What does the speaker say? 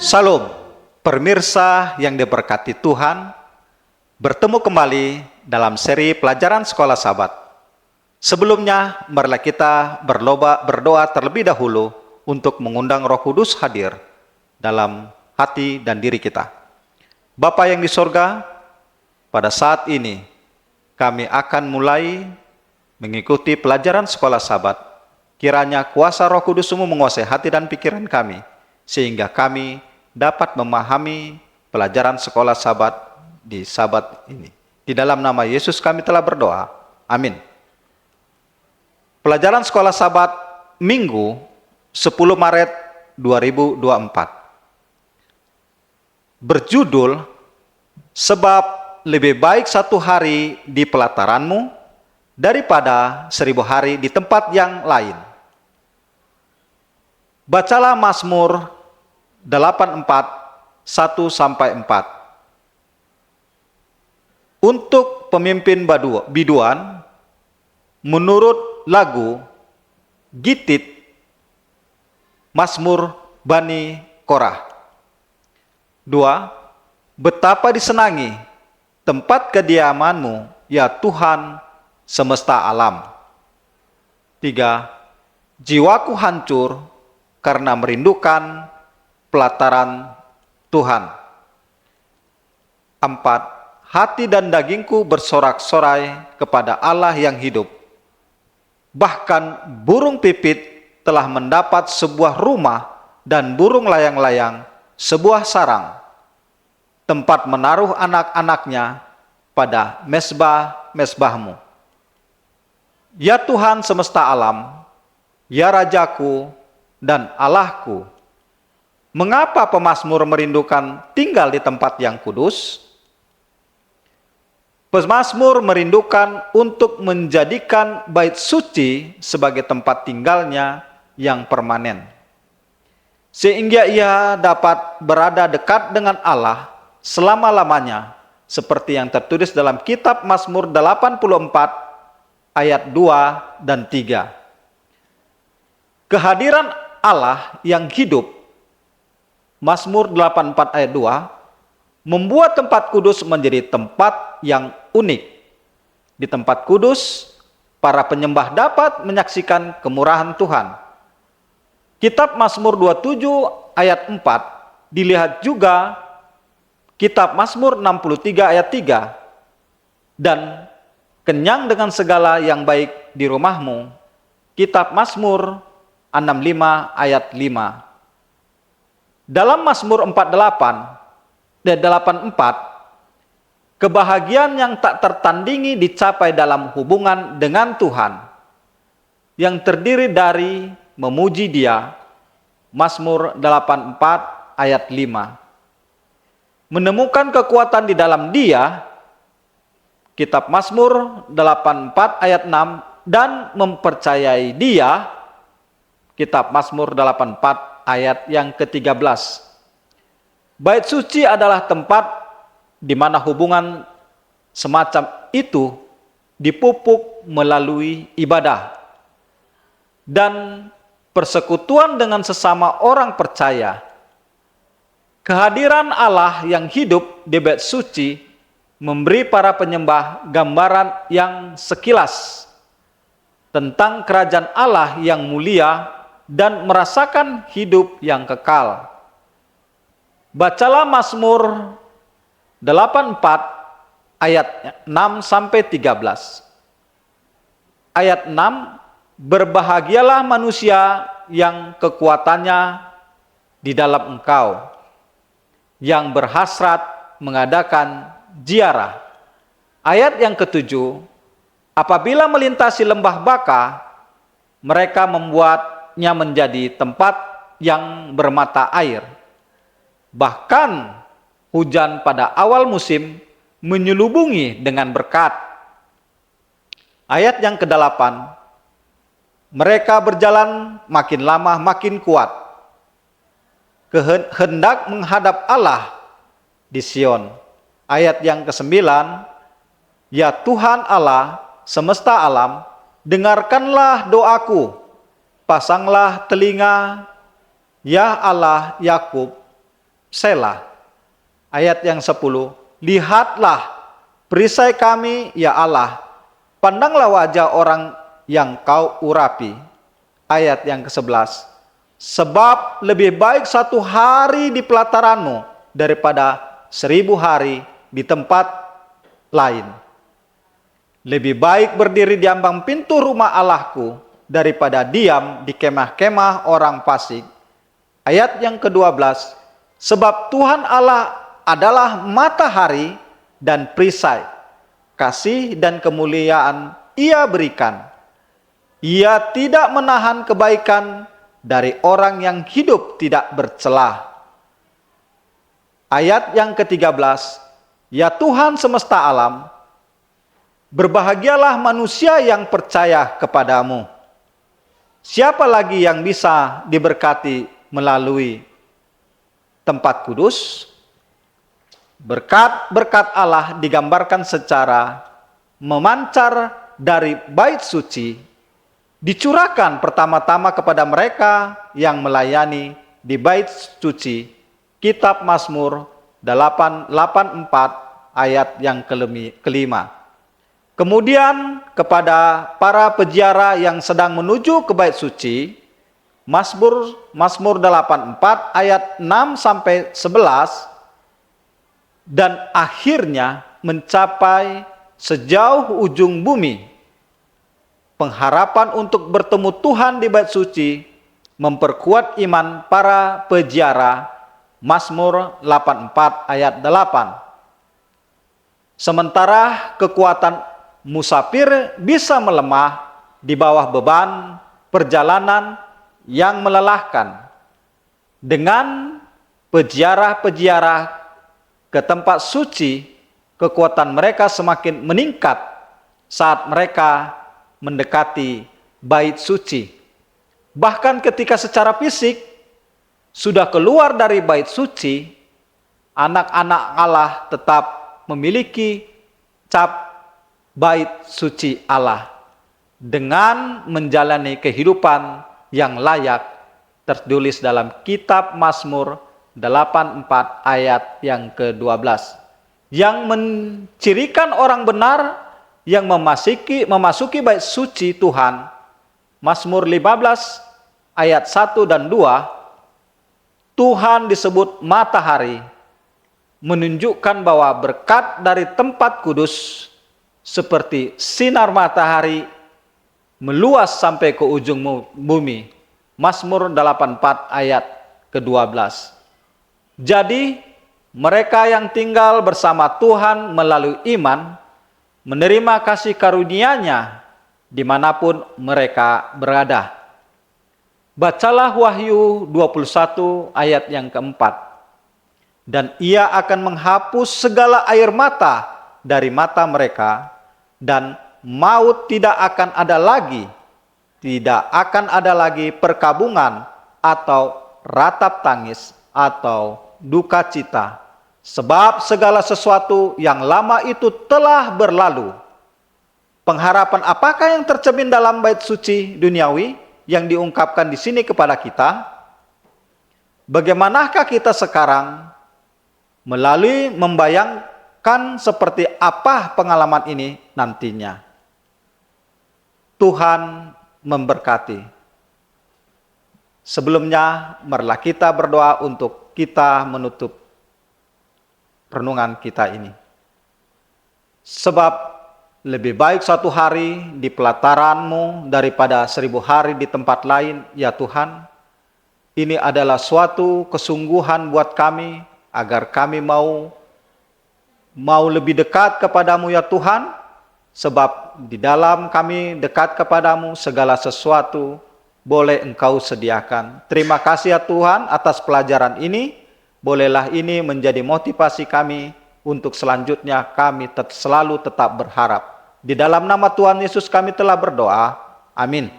Salam, pemirsa yang diberkati Tuhan, bertemu kembali dalam seri pelajaran Sekolah Sabat. Sebelumnya, marilah kita berdoa terlebih dahulu untuk mengundang Roh Kudus hadir dalam hati dan diri kita. Bapa yang di sorga, pada saat ini kami akan mulai mengikuti pelajaran Sekolah Sabat. Kiranya kuasa Roh Kudus-Mu menguasai hati dan pikiran kami, sehingga kami dapat memahami pelajaran Sekolah Sabat di Sabat ini. Di dalam nama Yesus kami telah berdoa. Amin. Pelajaran Sekolah Sabat Minggu 10 Maret 2024 berjudul Sebab lebih baik satu hari di pelataranmu daripada 1000 hari di tempat yang lain. Bacalah Mazmur 84, 1-4. Untuk pemimpin biduan, menurut lagu Gitit, Mazmur Bani Korah. 2. Betapa disenangi tempat kediaman-Mu, ya Tuhan semesta alam. 3. Jiwaku hancur karena merindukan pelataran Tuhan. 4. Hati dan dagingku bersorak-sorai kepada Allah yang hidup. Bahkan burung pipit telah mendapat sebuah rumah dan burung layang-layang sebuah sarang, tempat menaruh anak-anaknya pada mesbah-mesbah-Mu. Ya Tuhan semesta alam, ya Rajaku dan Allahku, mengapa pemazmur merindukan tinggal di tempat yang kudus? Pemazmur merindukan untuk menjadikan bait suci sebagai tempat tinggalnya yang permanen, sehingga ia dapat berada dekat dengan Allah selama-lamanya, seperti yang tertulis dalam kitab Mazmur 84 ayat 2 dan 3. Kehadiran Allah yang hidup, Mazmur 84 ayat 2, membuat tempat kudus menjadi tempat yang unik. Di tempat kudus, para penyembah dapat menyaksikan kemurahan Tuhan. Kitab Mazmur 27 ayat 4, dilihat juga kitab Mazmur 63 ayat 3, dan kenyang dengan segala yang baik di rumahmu, kitab Mazmur 65 ayat 5. Dalam Mazmur 48 dan 84, kebahagiaan yang tak tertandingi dicapai dalam hubungan dengan Tuhan, yang terdiri dari memuji Dia. Mazmur 84 ayat 5. Menemukan kekuatan di dalam Dia, kitab Mazmur 84 ayat 6, dan mempercayai Dia, kitab Mazmur 84 ayat yang ke-13. Bait suci adalah tempat di mana hubungan semacam itu dipupuk melalui ibadah dan persekutuan dengan sesama orang percaya. Kehadiran Allah yang hidup di bait suci memberi para penyembah gambaran yang sekilas tentang kerajaan Allah yang mulia dan merasakan hidup yang kekal. Bacalah Mazmur 84 ayat 6-13. Ayat 6, berbahagialah manusia yang kekuatannya di dalam Engkau, yang berhasrat mengadakan ziarah. Ayat yang ke-7, apabila melintasi lembah Baka, mereka membuatnya menjadi tempat yang bermata air. Bahkan hujan pada awal musim menyelubungi dengan berkat. Ayat yang ke-8, mereka berjalan makin lama makin kuat, hendak menghadap Allah di Sion. Ayat yang ke-9, ya Tuhan Allah semesta alam, dengarkanlah doaku, pasanglah telinga, ya Allah Yakub, Selah. Ayat yang 10, lihatlah perisai kami ya Allah, pandanglah wajah orang yang kau urapi. Ayat yang ke-11, sebab lebih baik 1 hari di pelataranmu daripada 1000 hari di tempat lain. Lebih baik berdiri di ambang pintu rumah Allahku daripada diam di kemah-kemah orang fasik. Ayat yang ke-12, sebab Tuhan Allah adalah matahari dan perisai, kasih dan kemuliaan Ia berikan. Ia tidak menahan kebaikan dari orang yang hidup tidak bercelah. Ayat yang ke-13, ya Tuhan semesta alam, berbahagialah manusia yang percaya kepadamu. Siapa lagi yang bisa diberkati melalui tempat kudus? Berkat-berkat Allah digambarkan secara memancar dari bait suci, dicurahkan pertama-tama kepada mereka yang melayani di bait suci. Kitab Mazmur 84 ayat yang kelima. Kemudian kepada para peziarah yang sedang menuju ke bait suci, Mazmur 84 ayat 6 sampai 11, dan akhirnya mencapai sejauh ujung bumi. Pengharapan untuk bertemu Tuhan di bait suci memperkuat iman para peziarah. Mazmur 84 ayat 8. Sementara kekuatan musafir bisa melemah di bawah beban perjalanan yang melelahkan. Dengan peziarah-peziarah ke tempat suci, kekuatan mereka semakin meningkat saat mereka mendekati bait suci. Bahkan ketika secara fisik sudah keluar dari bait suci, anak-anak Allah tetap memiliki cap bait suci Allah dengan menjalani kehidupan yang layak, tertulis dalam kitab Mazmur 84 ayat yang ke-12, yang mencirikan orang benar yang memasuki bait suci Tuhan. Mazmur 15 ayat 1 dan 2, Tuhan disebut matahari, menunjukkan bahwa berkat dari tempat kudus seperti sinar matahari meluas sampai ke ujung bumi. Mazmur 84 ayat ke-12. Jadi mereka yang tinggal bersama Tuhan melalui iman menerima kasih karunia-Nya dimanapun mereka berada. Bacalah Wahyu 21 ayat yang keempat. Dan Ia akan menghapus segala air mata dari mata mereka, dan maut tidak akan ada lagi. Tidak akan ada lagi perkabungan atau ratap tangis atau duka cita, sebab segala sesuatu yang lama itu telah berlalu. Pengharapan apakah yang tercermin dalam bait suci duniawi yang diungkapkan di sini kepada kita? Bagaimanakah kita sekarang melalui membayangkan seperti apa pengalaman ini nantinya? Tuhan memberkati. Sebelumnya, marilah kita berdoa untuk kita menutup renungan kita ini. Sebab lebih baik 1 hari di pelataran-Mu daripada 1000 hari di tempat lain, ya Tuhan. Ini adalah suatu kesungguhan buat kami, agar kami mau lebih dekat kepadamu ya Tuhan. Sebab di dalam kami dekat kepadamu, segala sesuatu boleh Engkau sediakan. Terima kasih ya Tuhan atas pelajaran ini. Bolehlah ini menjadi motivasi kami untuk selanjutnya kami selalu tetap berharap. Di dalam nama Tuhan Yesus kami telah berdoa. Amin.